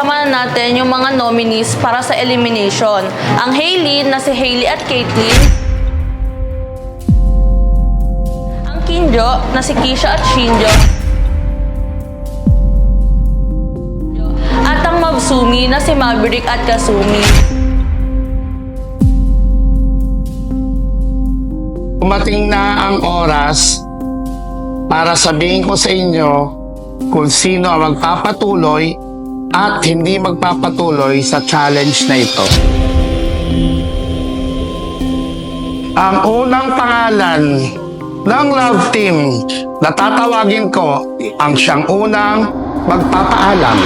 isasama na natin yung mga nominees para sa elimination. Ang Hailey na si Hailey at Caitlyn. Ang Kinjo na si Kisha at Shinjo. At ang Mabsumi na si Maverick at Kasumi. Dumating na ang oras para sabihin ko sa inyo kung sino ang magpapatuloy at hindi magpapatuloy sa challenge na ito. Ang unang pangalan ng love team na tatawagin ko ang siyang unang magpapaalam.